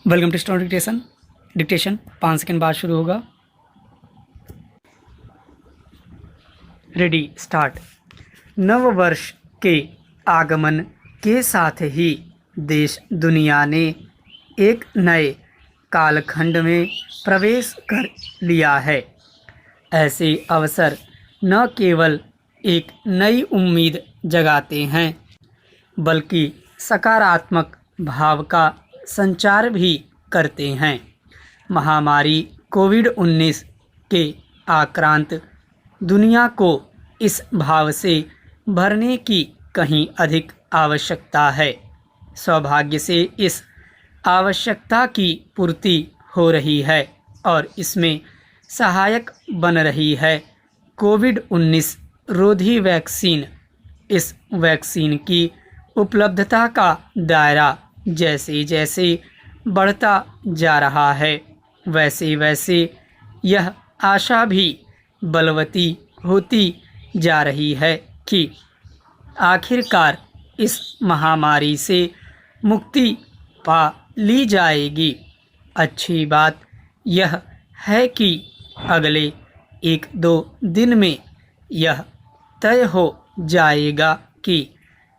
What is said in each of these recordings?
Welcome to stone dictation. Dictation 5 second बाद शुरू होगा। Ready start. नव वर्ष के आगमन के साथ ही देश दुनिया ने एक नए कालखंड में प्रवेश कर लिया है। ऐसे अवसर न केवल एक नई उम्मीद जगाते हैं बल्कि सकारात्मक भाव का संचार भी करते हैं। महामारी कोविड-19 के आक्रांत दुनिया को इस भाव से भरने की कहीं अधिक आवश्यकता है। सौभाग्य से इस आवश्यकता की पूर्ति हो रही है और इसमें सहायक बन रही है कोविड-19 रोधी वैक्सीन। इस वैक्सीन की उपलब्धता का दायरा जैसे जैसे बढ़ता जा रहा है वैसे वैसे यह आशा भी बलवती होती जा रही है कि आखिरकार इस महामारी से मुक्ति पा ली जाएगी। अच्छी बात यह है कि अगले 1-2 दिन में यह तय हो जाएगा कि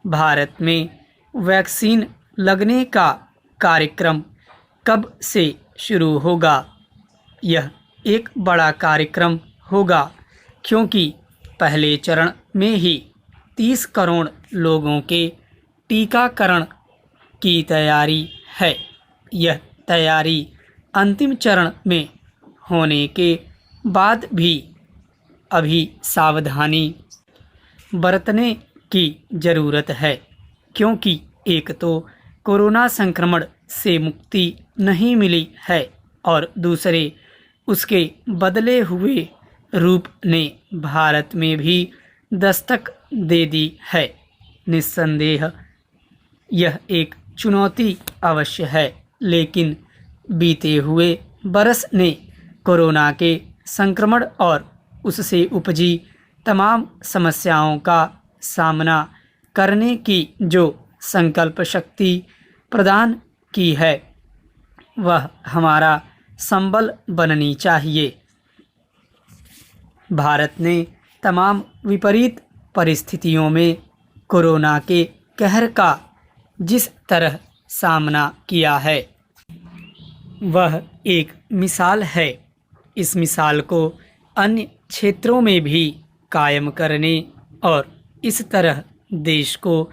भारत में वैक्सीन लगने का कार्यक्रम कब से शुरू होगा। यह एक बड़ा कार्यक्रम होगा क्योंकि पहले चरण में ही 30 करोड़ लोगों के टीकाकरण की तैयारी है। यह तैयारी अंतिम चरण में होने के बाद भी अभी सावधानी बरतने की ज़रूरत है क्योंकि एक तो कोरोना संक्रमण से मुक्ति नहीं मिली है और दूसरे उसके बदले हुए रूप ने भारत में भी दस्तक दे दी है। निस्संदेह यह एक चुनौती अवश्य है, लेकिन बीते हुए बरस ने कोरोना के संक्रमण और उससे उपजी तमाम समस्याओं का सामना करने की जो संकल्प शक्ति प्रदान की है वह हमारा संबल बननी चाहिए। भारत ने तमाम विपरीत परिस्थितियों में कोरोना के कहर का जिस तरह सामना किया है वह एक मिसाल है। इस मिसाल को अन्य क्षेत्रों में भी कायम करने और इस तरह देश को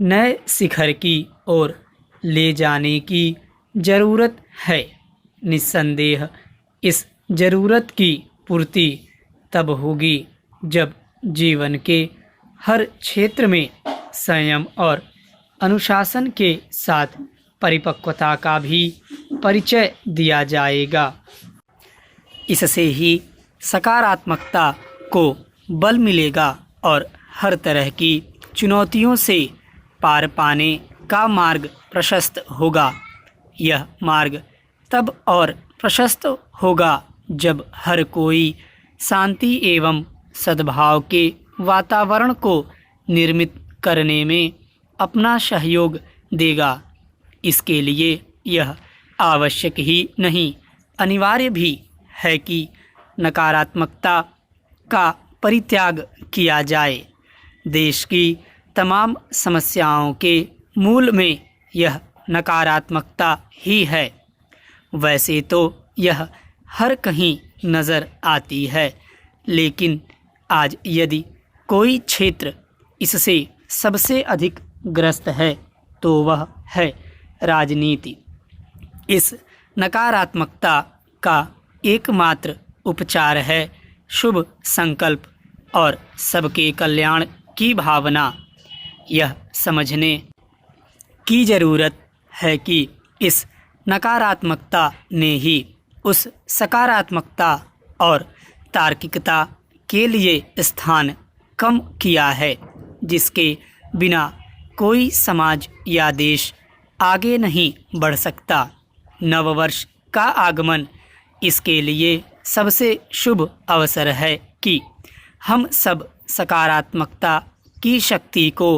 नए शिखर की ओर ले जाने की ज़रूरत है। निस्संदेह इस ज़रूरत की पूर्ति तब होगी जब जीवन के हर क्षेत्र में संयम और अनुशासन के साथ परिपक्वता का भी परिचय दिया जाएगा। इससे ही सकारात्मकता को बल मिलेगा और हर तरह की चुनौतियों से पार पाने का मार्ग प्रशस्त होगा। यह मार्ग तब और प्रशस्त होगा जब हर कोई शांति एवं सद्भाव के वातावरण को निर्मित करने में अपना सहयोग देगा। इसके लिए यह आवश्यक ही नहीं, अनिवार्य भी है कि नकारात्मकता का परित्याग किया जाए। देश की तमाम समस्याओं के मूल में यह नकारात्मकता ही है। वैसे तो यह हर कहीं नज़र आती है, लेकिन आज यदि कोई क्षेत्र इससे सबसे अधिक ग्रस्त है तो वह है राजनीति। इस नकारात्मकता का एकमात्र उपचार है शुभ संकल्प और सबके कल्याण की भावना। यह समझने की ज़रूरत है कि इस नकारात्मकता ने ही उस सकारात्मकता और तार्किकता के लिए स्थान कम किया है जिसके बिना कोई समाज या देश आगे नहीं बढ़ सकता। नववर्ष का आगमन इसके लिए सबसे शुभ अवसर है कि हम सब सकारात्मकता की शक्ति को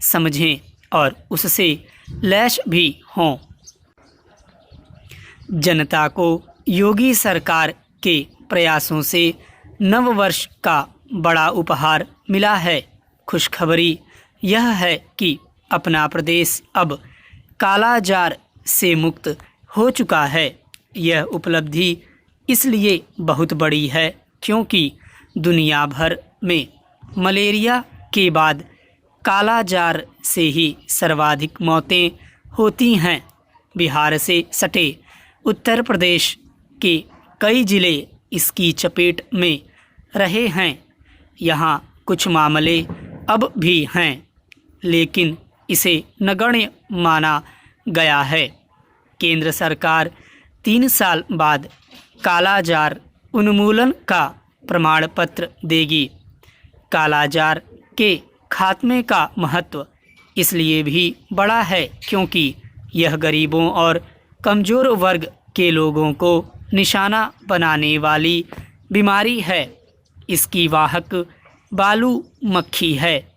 समझें और उससे लैस भी हों। जनता को योगी सरकार के प्रयासों से नववर्ष का बड़ा उपहार मिला है। खुशखबरी यह है कि अपना प्रदेश अब कालाजार से मुक्त हो चुका है। यह उपलब्धि इसलिए बहुत बड़ी है क्योंकि दुनिया भर में मलेरिया के बाद कालाजार से ही सर्वाधिक मौतें होती हैं। बिहार से सटे उत्तर प्रदेश के कई ज़िले इसकी चपेट में रहे हैं। यहाँ कुछ मामले अब भी हैं, लेकिन इसे नगण्य माना गया है। केंद्र सरकार 3 साल बाद कालाजार उन्मूलन का प्रमाण पत्र देगी। कालाजार के खात्मे का महत्व इसलिए भी बड़ा है क्योंकि यह गरीबों और कमज़ोर वर्ग के लोगों को निशाना बनाने वाली बीमारी है। इसकी वाहक बालू मक्खी है,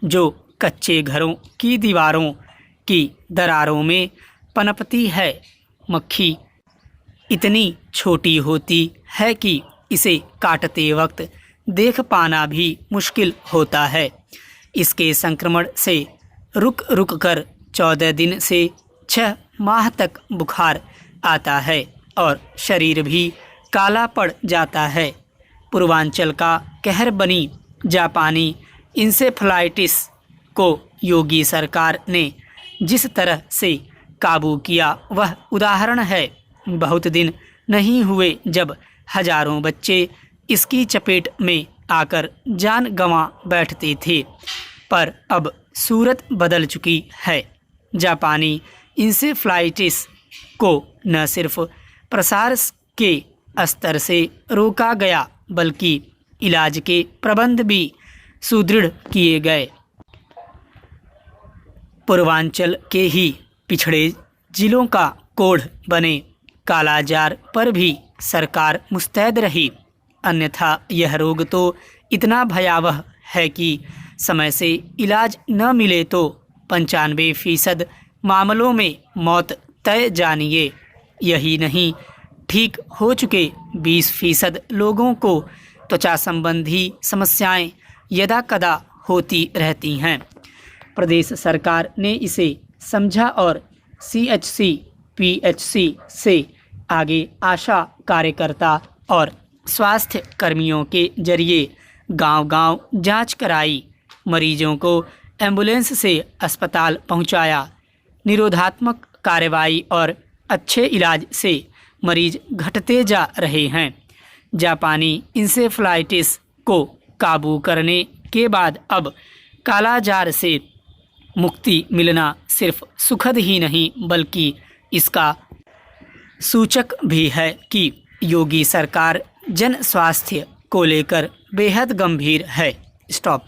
जो कच्चे घरों की दीवारों की दरारों में पनपती है। मक्खी इतनी छोटी होती है कि इसे काटते वक्त देख पाना भी मुश्किल होता है। इसके संक्रमण से रुक रुक कर 14 दिन से 6 माह तक बुखार आता है और शरीर भी काला पड़ जाता है। पूर्वांचल का कहर बनी जापानी इंसेफ्लाइटिस को योगी सरकार ने जिस तरह से काबू किया वह उदाहरण है। बहुत दिन नहीं हुए जब हजारों बच्चे इसकी चपेट में आकर जान गंवा बैठते थे, पर अब सूरत बदल चुकी है। जापानी इंसेफ्लाइटिस को न सिर्फ प्रसार के स्तर से रोका गया बल्कि इलाज के प्रबंध भी सुदृढ़ किए गए। पूर्वांचल के ही पिछड़े जिलों का कोढ़ बने कालाजार पर भी सरकार मुस्तैद रही, अन्यथा यह रोग तो इतना भयावह है कि समय से इलाज न मिले तो 95% मामलों में मौत तय जानिए। यही नहीं, ठीक हो चुके 20% लोगों को त्वचा संबंधी समस्याएं यदाकदा होती रहती हैं। प्रदेश सरकार ने इसे समझा और CHC PHC से आगे आशा कार्यकर्ता और स्वास्थ्य कर्मियों के जरिए गांव-गांव जांच कराई, मरीजों को एम्बुलेंस से अस्पताल पहुंचाया। निरोधात्मक कार्रवाई और अच्छे इलाज से मरीज घटते जा रहे हैं। जापानी इंसेफ्लाइटिस को काबू करने के बाद अब कालाजार से मुक्ति मिलना सिर्फ सुखद ही नहीं बल्कि इसका सूचक भी है कि योगी सरकार जन स्वास्थ्य को लेकर बेहद गंभीर है। स्टॉप।